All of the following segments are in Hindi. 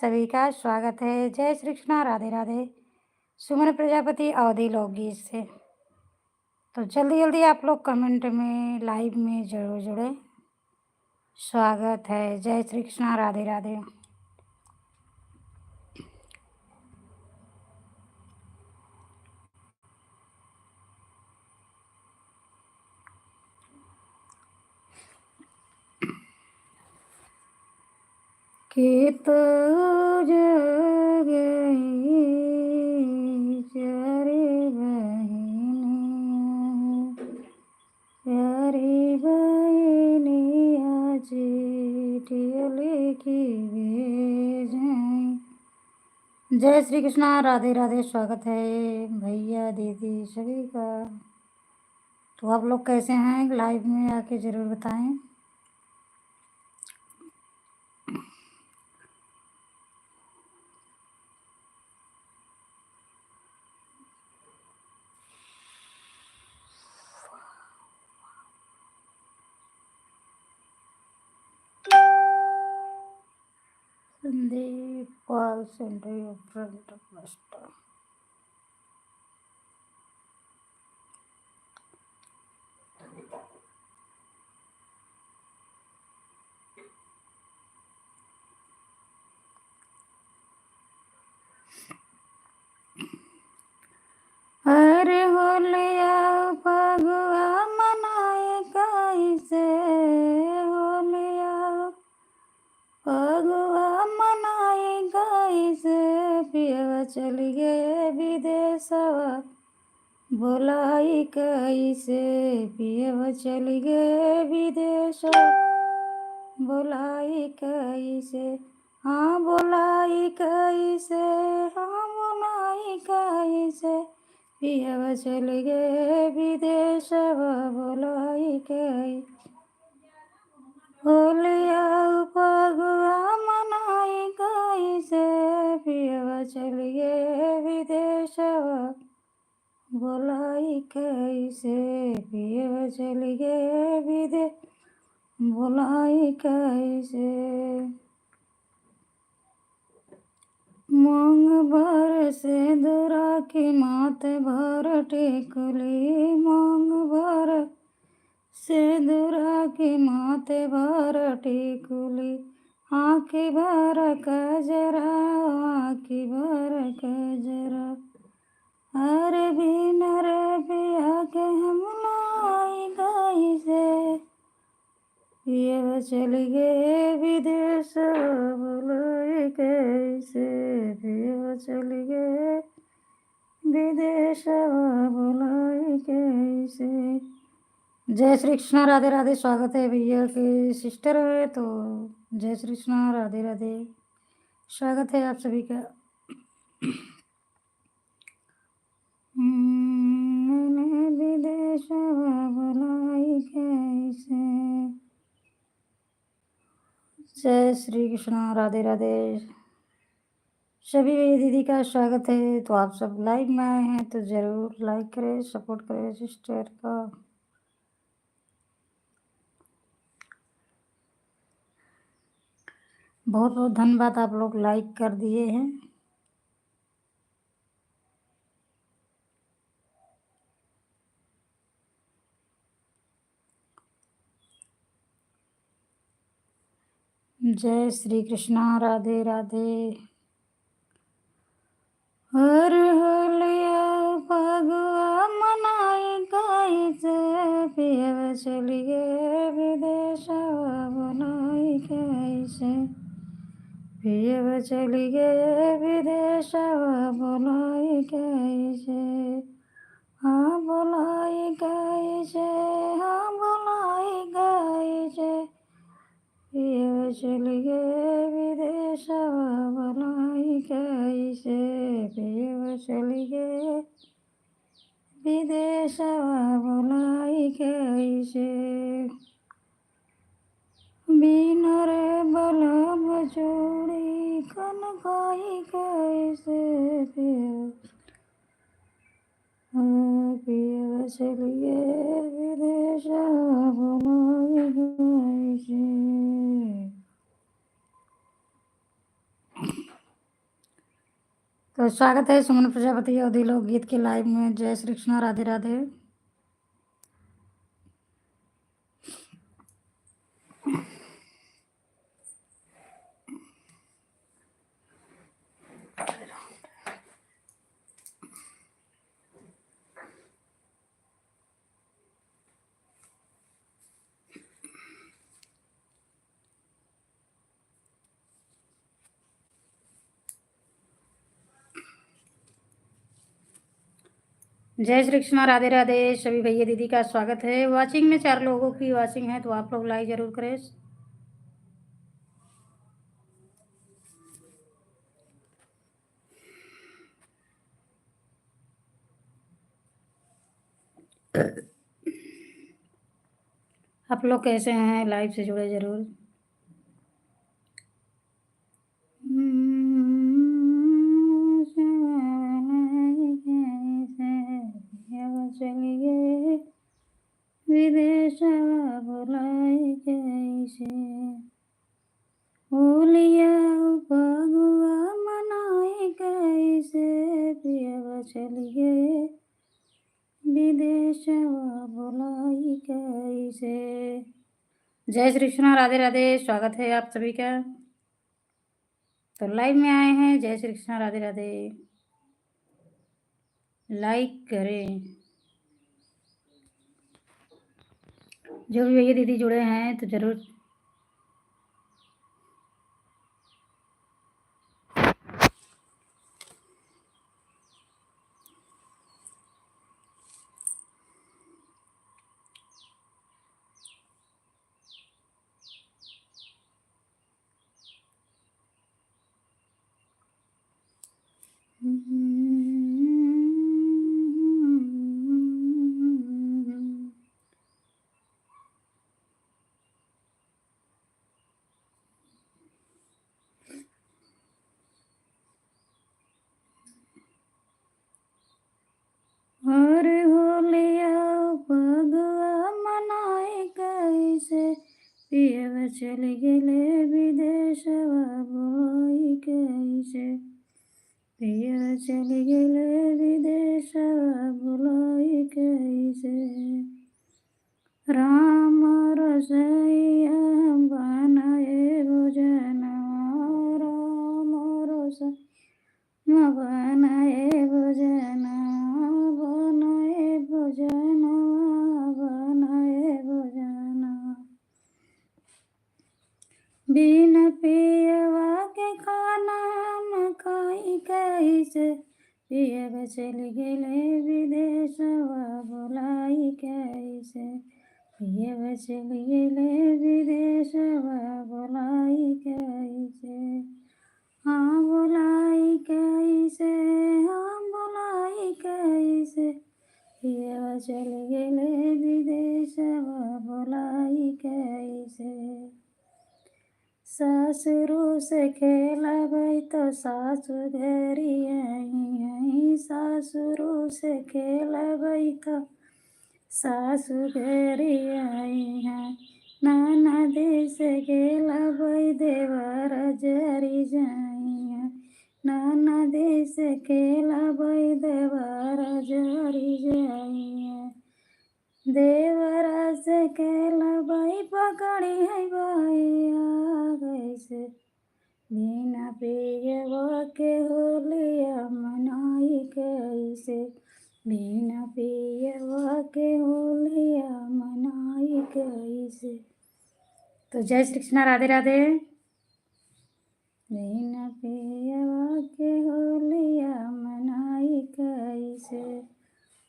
सभी का स्वागत है। जय श्री कृष्णा, राधे राधे। सुमन प्रजापति अवधि लोकगीत से। तो जल्दी जल्दी आप लोग कमेंट में लाइव में जरूर जुड़े। स्वागत है। जय श्री कृष्णा, राधे राधे। कि तो जग गई चारे बहिनिया, प्यारी बहिनिया चिट्ठिया लिखी भेजें। जय श्री कृष्णा, राधे राधे। स्वागत है भैया दीदी सभी का। तो आप लोग कैसे हैं? लाइव में आके जरूर बताएं। संदीप पाल सेंटर फ्रंट मास्टर। अरे होलिया फगुआ मनाए कैसे, होलिया फगुआ मनाए कैसे, पियवा चल गए विदेशवा बोलाई कैसे, पियवा चल गए विदेशवा बोलाई कैसे। हाँ बोलाई कैसे, हाँ बोलाई कैसे, पियवा चल गए विदेशवा बोलाई कैसे। होलिया फगुआ मनाई कैसे, पियवा चल गए विदेशवा बोलाई कैसे, पियवा चल गए विदेश बोलाई कैसे। मांग भर से दुरा की माथे भर टिकुली, मांग भर से दुरा की माथे भर टिकुली, आँखी भर कजरा, आँखी भर कजरा। अरे बिन रे पिया के हम लाई कैसे, पियवा चल गए विदेश बोलाई कैसे, पियवा चल गए विदेश बोलाई कैसे। जय श्री कृष्णा, राधे राधे। स्वागत है भैया के सिस्टर है तो जय श्री कृष्णा, राधे राधे। स्वागत है आप सभी का। विदेश बोलाई कैसे। जय श्री कृष्णा, राधे राधे। सभी दीदी का स्वागत है। तो आप सब लाइव में आए हैं तो जरूर लाइक करें, सपोर्ट करें सिस्टर का। बहुत बहुत धन्यवाद, आप लोग लाइक कर दिए हैं। जय श्री कृष्णा, राधे राधे। हर होलिया फगुआ मनाई कैसे, पियवा चल गए विदेशवा बोलाई कैसे, पियवा चल गए विदेशवा बोलाई कैसे। हाँ बोलाई कैसे, हाँ बोलाई कैसे, पियवा चल गए विदेशवा बोलाई कैसे, पियवा चल गए विदेशवा बोलाई कैसे। बिन रे बलम जोड़ी कनकाई कैसे, पियवा चल गए विदेशवा बोलाई कैसे। तो स्वागत है सुमन प्रजापति अवधी लोकगीत के लाइव में। जय श्री कृष्ण, राधे राधे। जय श्री कृष्ण, राधे राधे। सभी भैया दीदी का स्वागत है। वाचिंग में 4 लोगों की वाचिंग है, तो आप लोग लाइक जरूर करें। आप लोग कैसे हैं? लाइव से जुड़े जरूर। चलिए विदेश बुलाए कैसे, होलिया पगुआ मनाए कैसे, पिया चलिए विदेश बुलाई कैसे। जय श्री कृष्ण, राधे राधे। स्वागत है आप सभी का। तो लाइव में आए हैं। जय श्री कृष्ण, राधे राधे। लाइक करें। जो भी भैया दीदी जुड़े हैं तो जरूर। और होलिया पगुआ मनाए कैसे, पिया चल गेले विदेश बुलाई कैसे, पिया चल गेले विदेश बुलाई कैसे। राम रसैया बनाए भोजन, राम रसैया बनाए भोजन, बनाए भोजन, बनाए भोजन। बिन पियवा के खाना न खाई कैसे, पियवा चल गेले विदेश बुलाई कैसे, पियवा चल गेले विदेश बुलाई कैसे। हाँ बुलाई कैसे, हाँ बुलाई कैसे, पियवा चल गेले विदेश बुलाई कैसे। सासुरु से खेलबै तो सासु घरी आई, सासुरु से खेलबै तो सासु घरी आई है। ननदी से खेलबै देवर जरी जाई है, ननदी से खेलबै देवर जरी जाई है। देवरा से खेलबै पकड़ी है भैया कैसे, बिना पियवा के होलिया मनाई कैसे, बिना पियवा के होलिया मनाई कैसे। तो जय श्री कृष्ण, राधे राधे। बिना पियवा के होलिया मनाई कैसे,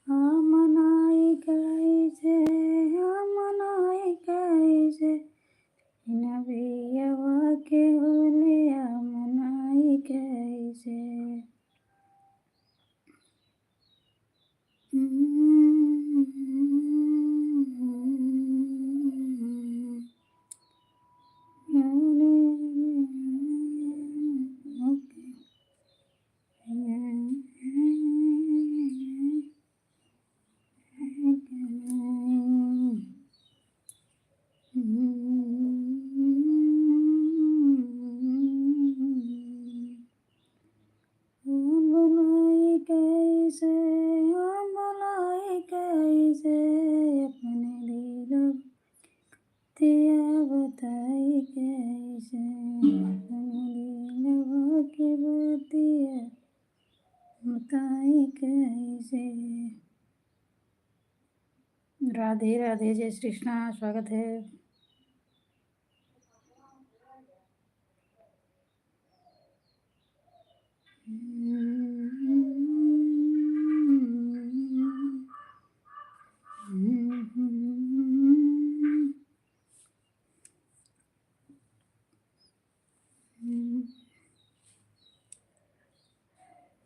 हाँ मनाई कैसे, हाँ मनाई कैसे, बिना पियवा के होलिया मनाई कैसे। कैसे, हाँ बुलाए कैसे अपने दिल दिया बताई कैसे, अपने दिल की बतिया बताई कैसे। राधे राधे, जय श्री कृष्णा, स्वागत है।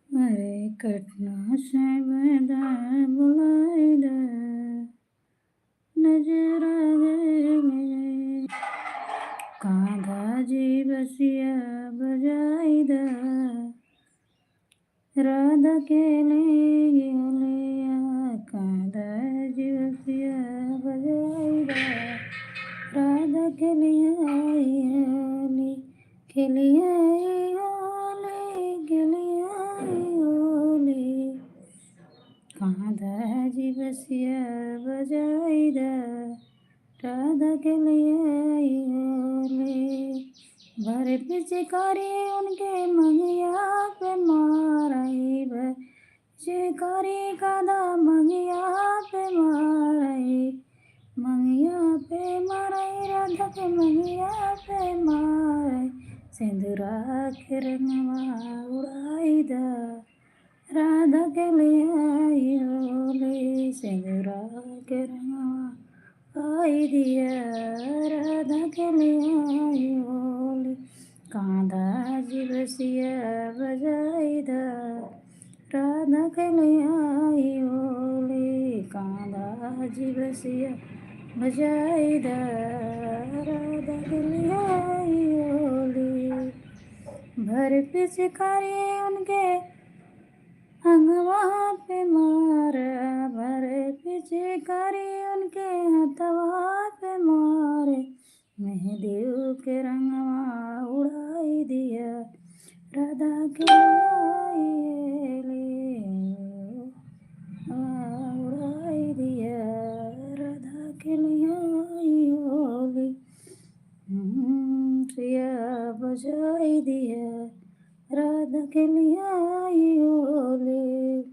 अरे कटना से बदा बुलाए दा नजर आ गए मेरे, कांधा जी बसिया बजाई दा राधा के लिए लिया, कांधा जी बसिया बजाई दा राधा के लिए आई होली, के लिए आई होली, के लिए आई होली, कांधा जी बसिया बजाई दा राधा के लिए आई होली। भरे पिचकारी उनके मंगिया पे माराई, पिचकारी कादा मंगिया पे माराई, मंगिया पे माराई राधा के मंगिया पे माराई, सिंदूरा के रंगवा उड़ाई दा राधा के लिए आई होली, सिंदूरा के रंगवा आई दिया राधा के लिए आई होली, कांधा जी बसिया बजाई दा राधा के लिए आई होली, कांधा जी बसिया बजाई दा राधा के लिए आई होली। भर पिचकारी उनके अंगवा पे मारा, भरे पिचकारी उनके हथवा पे मारे, मेहंदी के रंगवा उड़ाई दिया राधा के लिए उड़ाई दिया राधा के लिए आई होली, सिया बजाई दिया राधा के लिए आई होली।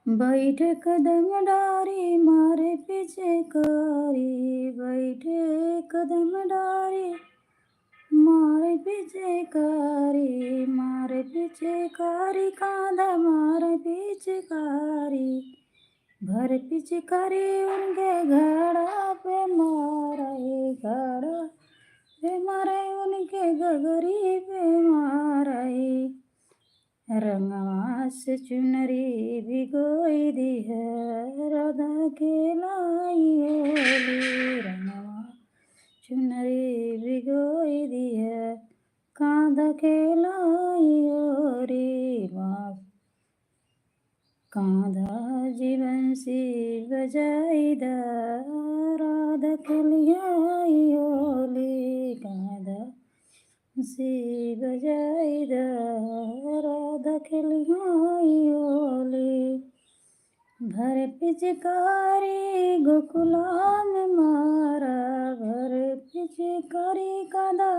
बैठे कदम डारी मारे पीछे कारी, बैठे कदम डारी मारे पीछे कारी, मारे पीछे कारी कांधा मारे पीछे कारी, भर पीछे कारी उनके घड़ा पे मारे, घड़ा पे मारे उनके गगरी पे मारे, रंगवा से चुनरी भिगोई दी है राधा के लाई होली, रंगवा चुनरी भिगोई दी है कांधा के लाई होरी, कांधा जीवन सी बजाई दा राधा के लिए आई होली, कांधा सी बजाई दा राधा के लिए आई होली। भर पिचकारी गोकुला में मारा, भर पिचकारी कादा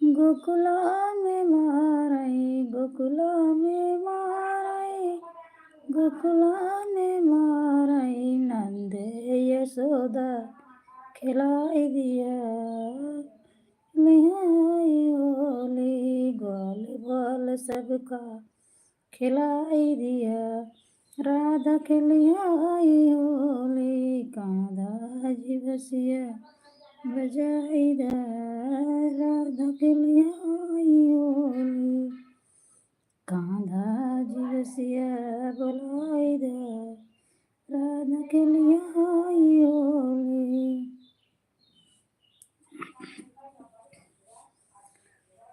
गोकुला में माराई, गोकुला में माराई, गोकुला में माराई, नंद यशोदा खिलाई दिया आई होली, ग्वाल बाल सबका खिलाई दिया राधा के लिए आई होली, कांधा जी बसिया बजाई दा राधा के लिए आई होली, कांधा जी बसिया बुलाई दा राधा के लिए आई होली।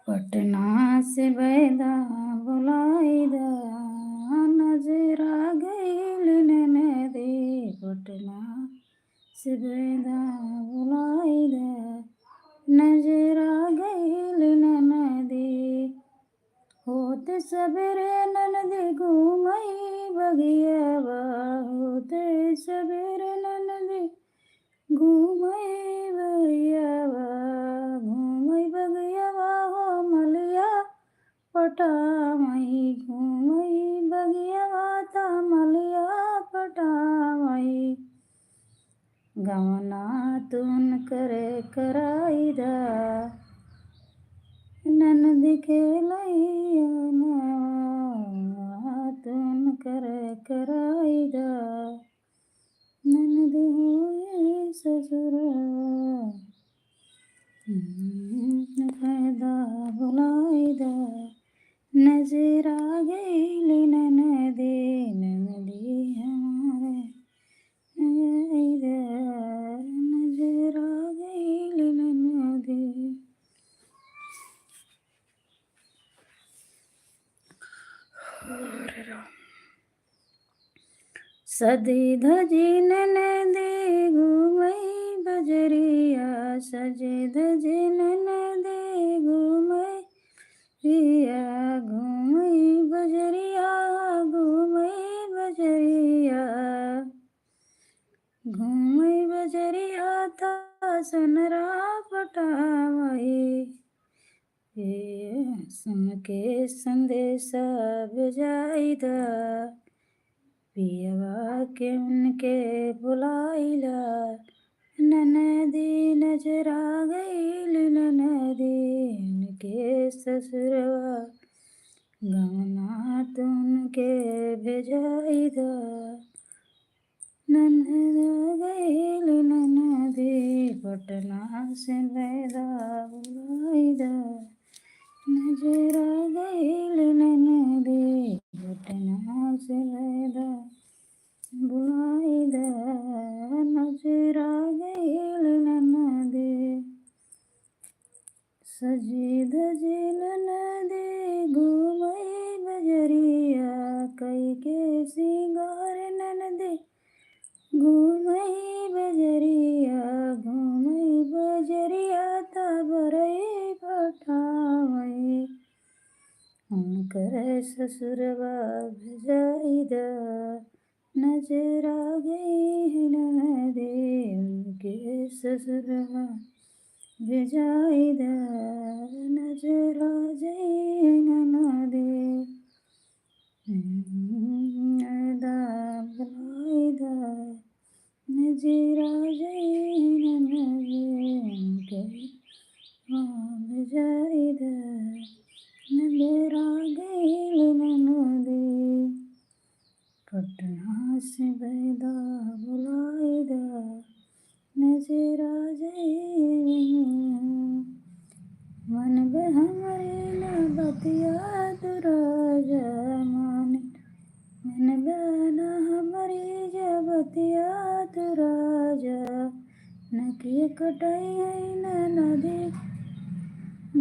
पटना से बैदा बुलाई दा नजर आ गई ननदे, पटना से बैदा बुलाई दा नजर आ गई ननदे, होत सबेरे ननदी घूमई बगियावा होते सबेरे ननदी घूमई बगियावा घूमई बगियावा हो मलिया पटामई घूमई बगियावा ता मलिया पटामई गमना तुन करे कराईदा ननदी के लैया तुन करे कराईदा ननदी हुए ससुरा फायदा बुलाईदा नजर आ गई ननदी ननदी हमारे नजर आ गई ननदी। सदी धजी ननदी घूमई बजरिया सजे धजी ननदी घूमई रिया घूमई बजरिया घूमई बजरिया घूमई बजरिया ता सुनरा पटावई सुन के संदेशा भेजाईदा पियवा के उनके बुलाइला ननदी नजर आ गई ननदी उनके ससुरवा गमना तुनके भेजाईदा ननद गई ननदी पटना से बैदा बुलाईदा नजर आ गई ननदी पटना से बैदा बुलाईदा नजर आ गई ननदी सजी धजी ननदी घूमई बजरिया कई के सिंगार ननदी घूमई बजरिया तबरई पठावई उनकर ससुरवा भेजाईदा नजर आ गई ननदी उनके ससुरवा भेजाईदा नजर आ गई ननदी नदा बुलाईदा नजर आ गई ननदी उनके भेजाईदा नजर आ गई ननदी पटना से बैदा बुलाईदा नजर आ गई मन बे हमरे न बतिया दुराजा मन बेना हमारी जबतिया दुराजा नकिए कटाई न नदी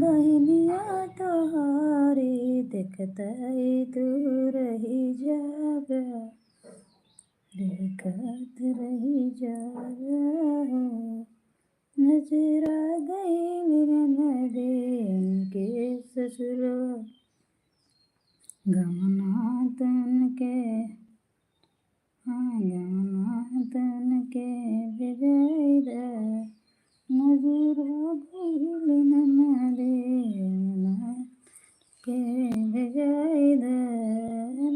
बहनिया तोहारी देखतई दूर ही जाबा देखत रही जाबा नजर आ गई ननदी उनके ससुरवा गमना तुनके भेजाईदा नजर आ गई ननदी के भेजाईदा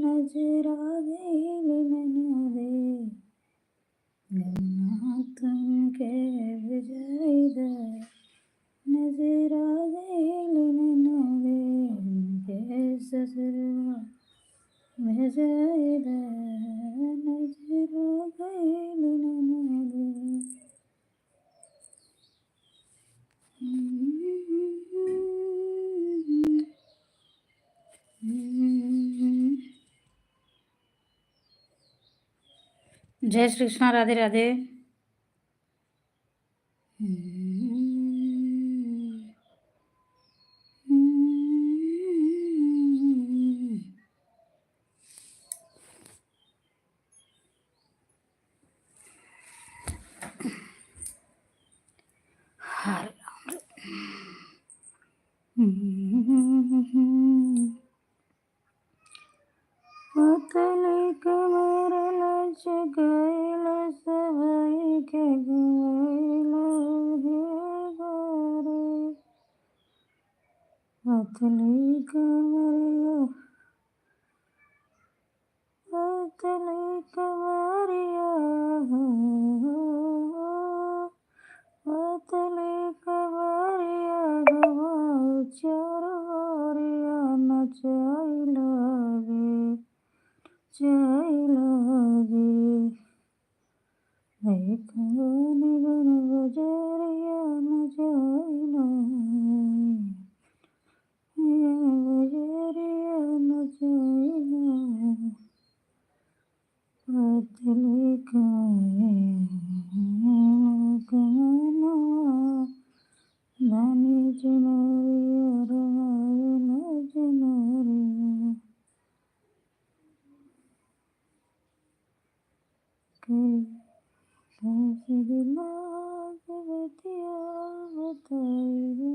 नजर आ गई ननदी गमना तुनके भेजाईदा नजर आ गई ननदी उनके ससुरवा भेजाईदा नजर आ गई ननदी। जय श्री कृष्णा राधे राधे। हरे पतली कमर लचकैल सवई के गैल गे गोरे। पतली कमरिया पतली कमरिया हो, पतली कमरिया गवा चरवरिया नचाई लगे चाई लगे। देखो निगन बजरिया नचाई लगे बजरिया नचाई लगे। पतली कमरिया धनी चुनरिया रमायण चुनरिया कैसे दिला के बतिया बताई रे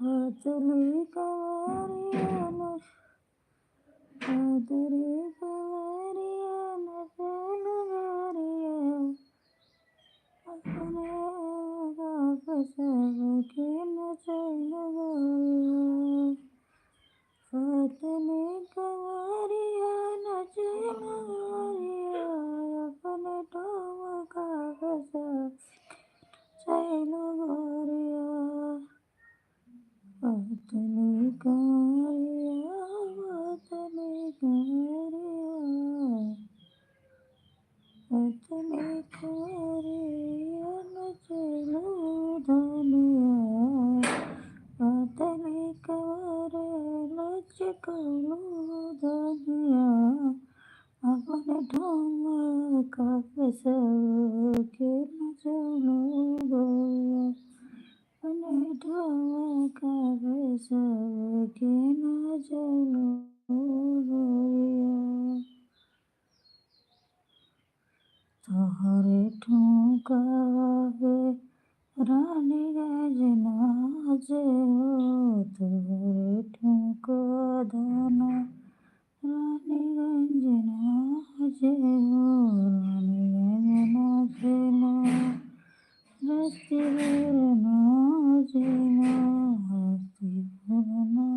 पतली कमरिया पतली कमरिया नचल गरिया अपने आप सबके नचल गरिया। पतली कमरिया नचल गरिया अपने ठुमका चल गरिया। पतली कमरिया पतली कमरिया पतली कमरिया नचल धनिया। पतली कमर लचकल धनिया अपने ठुमका सबके नचल गरिया। अपने ठुमका सबके नचल गरिया। तोहरे ठुमकावे रानीगंज नाचे हो। तोहरे ठुमका दाना रानीगंज नाचे हो। रानीगंज नाचे ना रस्ती भर नाचे ना रस्ती भर ना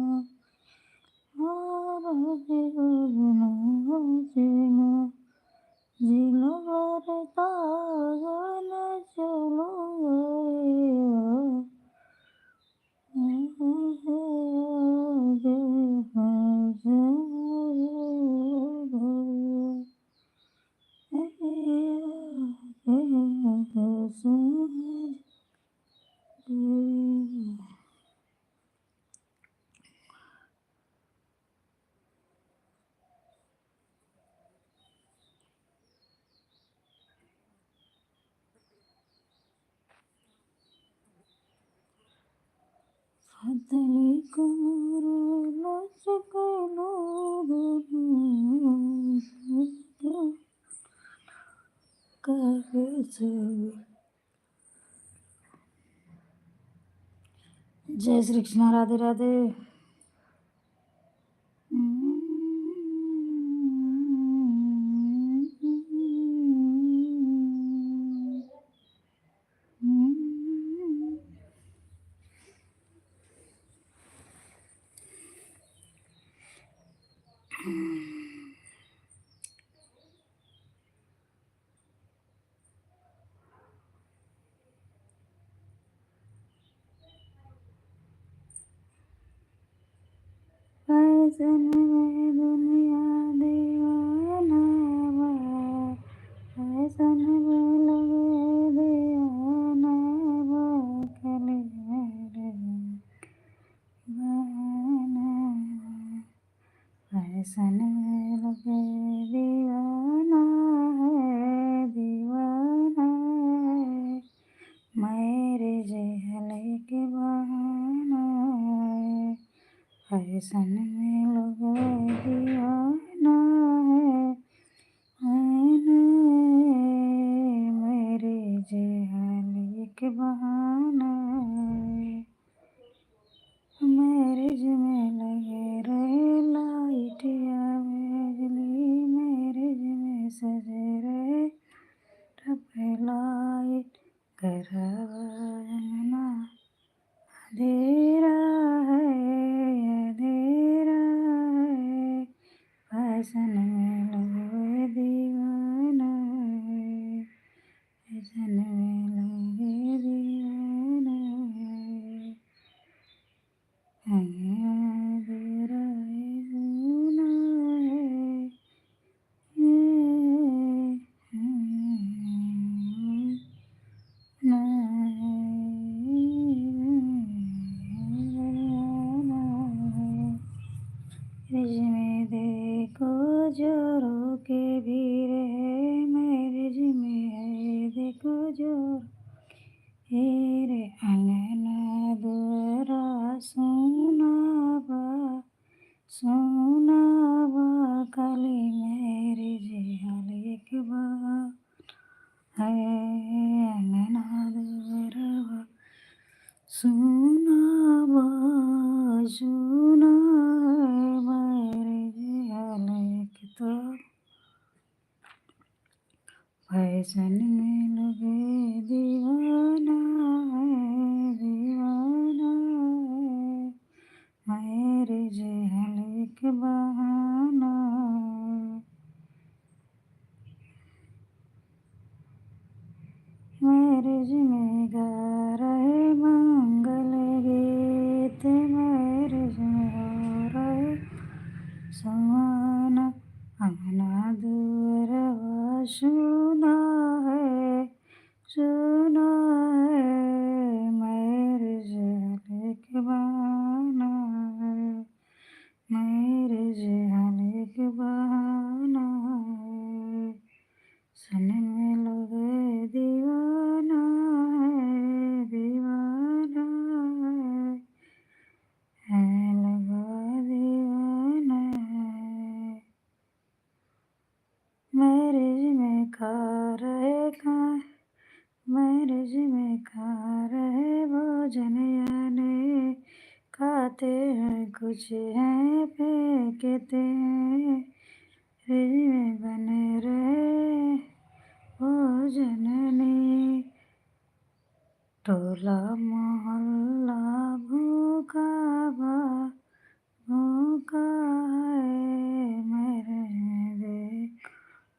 रस्ती भर नाचे ना जिलो भरता गाना चलो पतली कमर लचकल जय श्री कृष्ण राधे राधे। फैशन में दुनिया दीवाना बा। फैशन में लगे दीवाना बा। कले दीवाना फैशन में लगे दीवाना है दीवाना है। मेरे जहले के बहाना है। फैशन में लगे दीवाना है फैशन में लगे दीवाना है, फैशन में लगे दीवाना है, अधूरा है सुना है ये ना रिज में देखो जो रोके भी रहे, मैं रिज में है देखो जो रे अंगना दुआरा सोना बा काली मेरी जिहाल एक बार है, अंगना दुआरा सोना मेरी जिहाल एक तो फैशन में लगे दीवाना है, दीवाना है, मेरे जहल के बहाना मैरिज में गा रहे मंगल गीत, मैरिज में हो रहे समाना, अंगना दूरवा सुना है मैरिज के बहाना है, मैरिज के बहाना है, सन में लगे दीवाना है, दीवाना है लगा दीवाना है, मैरिज में खा भोजन यानी खाते हैं कुछ हैं फेंकते हैं, रिज में बने रहे भोजन ने, टोला मोहल्ला भूखा है, मेरे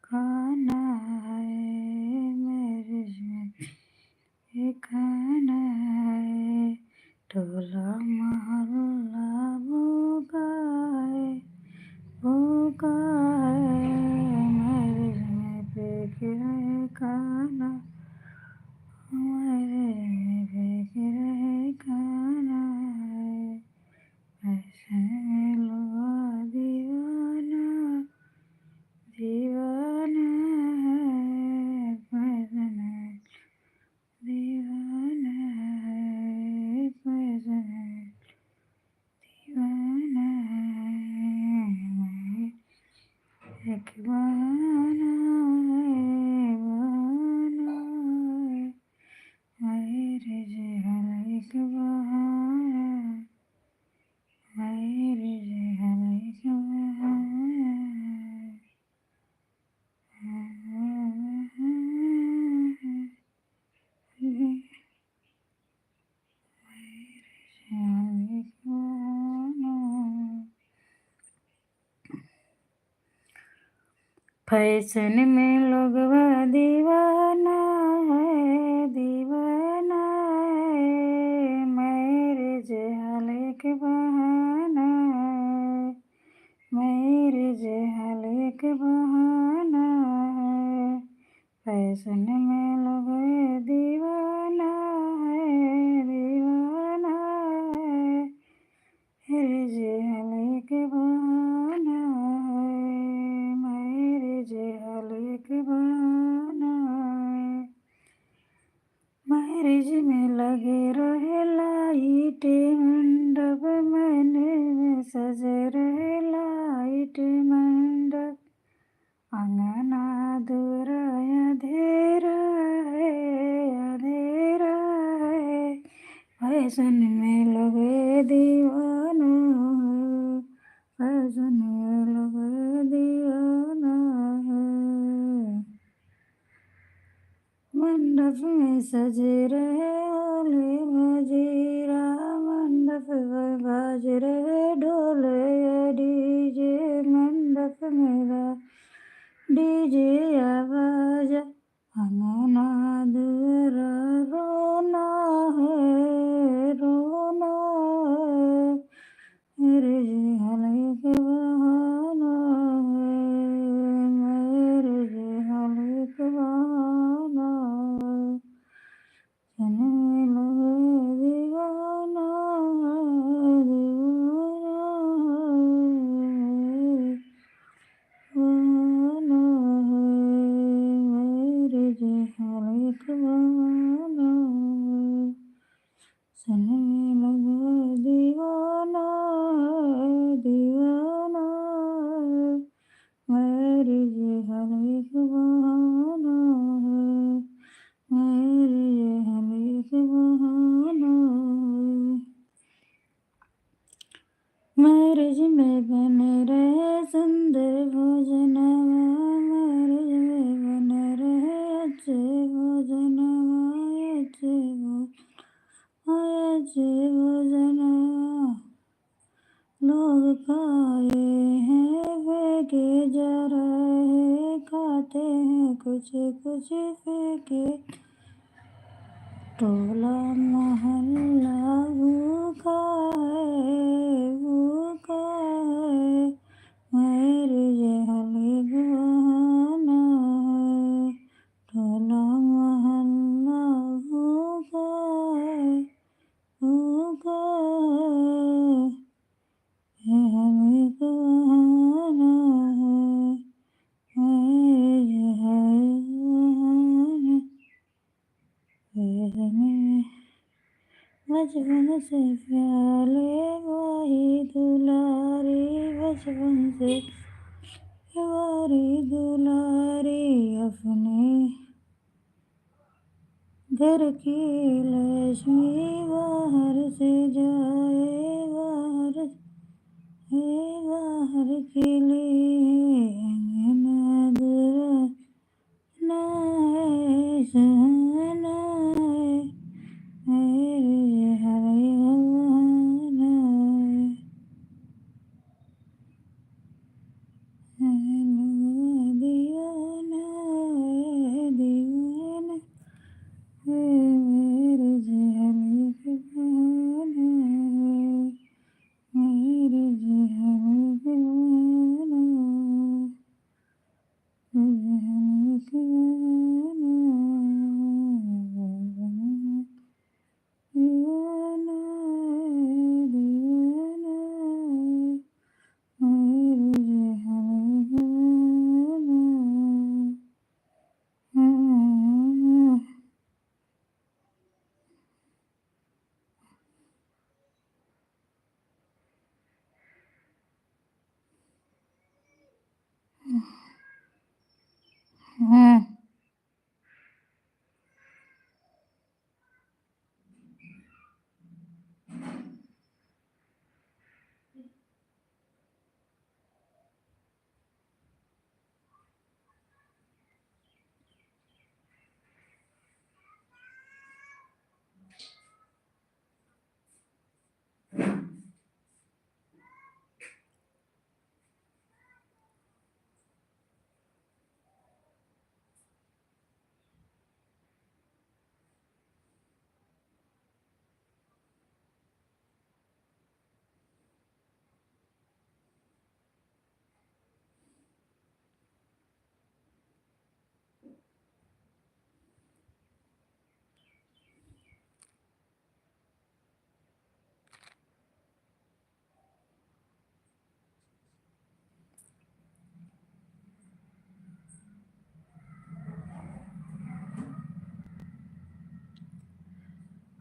खाना है, मेरे खाना है, टोला मोहल्ला भूखा है, मेरे फेंक रहे खाना, मेरे फेंक रहे खाना है, ऐसे लोग दीवाना दीवाना है, फैशन दीवाना है, फैशन दीवाना है, एक बहाना है, बहाना है, मेरे जहल एक बहाना, मेरे जहल एक बहाना फैशन में लोगवा दीवाना है, दीवाना है, मेरे जहाल के बहाना है, मेरे जहाल के बहाना है, फैशन में लोग दीवाना है, दीवाना है, मेरे जहाल के बहाना है, मेरे जहाल के बहाना है, मैरिज में लगे रहे लाइट मंडप, मैंने में सजे रहे लाइट मंडप, अंगना दूरा अंधेरा है, फैशन में लगे दीवाना, फैशन में लगे दीवाना है, मंडप में सजे रहे ओले मजीरा, मंडप में बाज रहे ढोल डीजे, मंडप में डीजे आवाज अंगना दूरा रोना है रोना है मेरे जिहल के बहाना है मेरे जिहल के बहाना है चने लगे दीवाना है दीवाना है मेरे जिहल के बहाना है चने लगे दीवाना है दीवाना है मेरे जिहल के बहाना है मेरे जिहल के बहाना है मैरिज में बने रहे सुंदर भोजनवा मैरिज में बने रहे अच्छे भोजनवा अच्छे भोजनवा लोग खाए हैं फेंके जा रहे खाते हैं कुछ कुछ फेंके टोला मोहल्ला भूखा है मेरे जिहल के बहाना है टोला मोहल्ला भूखा है जिहल के बहाना है मेरे जिहल के बहाना बचपन से प्याले वही दुलारी बचपन से प्यारी दुलारी अपने घर की लक्ष्मी बाहर से जाए बाहर के लिए अंगना दूरा नाए सहना है मेरे जिहल के बहाना है दीवाना है दीवाना है मेरे जिहल के बहाना है मेरे जिहल के बहाना जिहल के बहाना दीवाना है दीवाना है मेरे जिहल के बहाना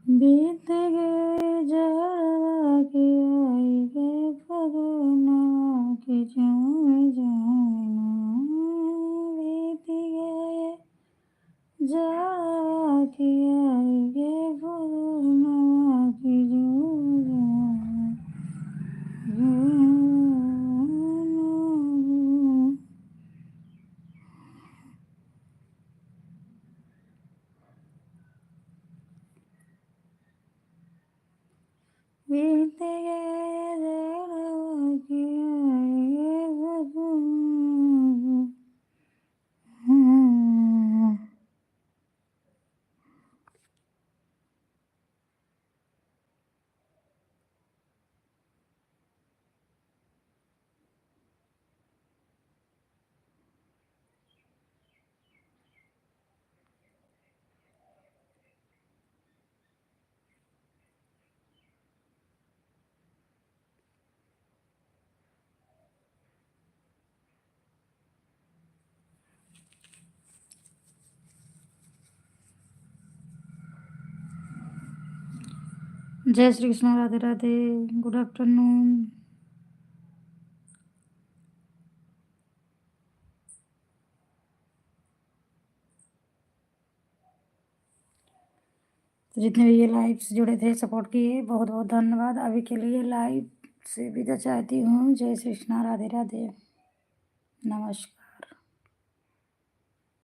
बीत गए जाड़ा के आई गए फगुनवा के झूम जाना बीत गए जाड़ा के आई गए फगुनवा के झूम जाना बीत गए जाड़ा के आई गए फगुनवा जय श्री कृष्ण, राधे राधे, गुड आफ्टरनून। तो जितने भी ये लाइव से जुड़े थे, सपोर्ट किए, बहुत बहुत धन्यवाद। अभी के लिए लाइव से विदा चाहती हूँ। जय श्री कृष्ण, राधे राधे, नमस्कार।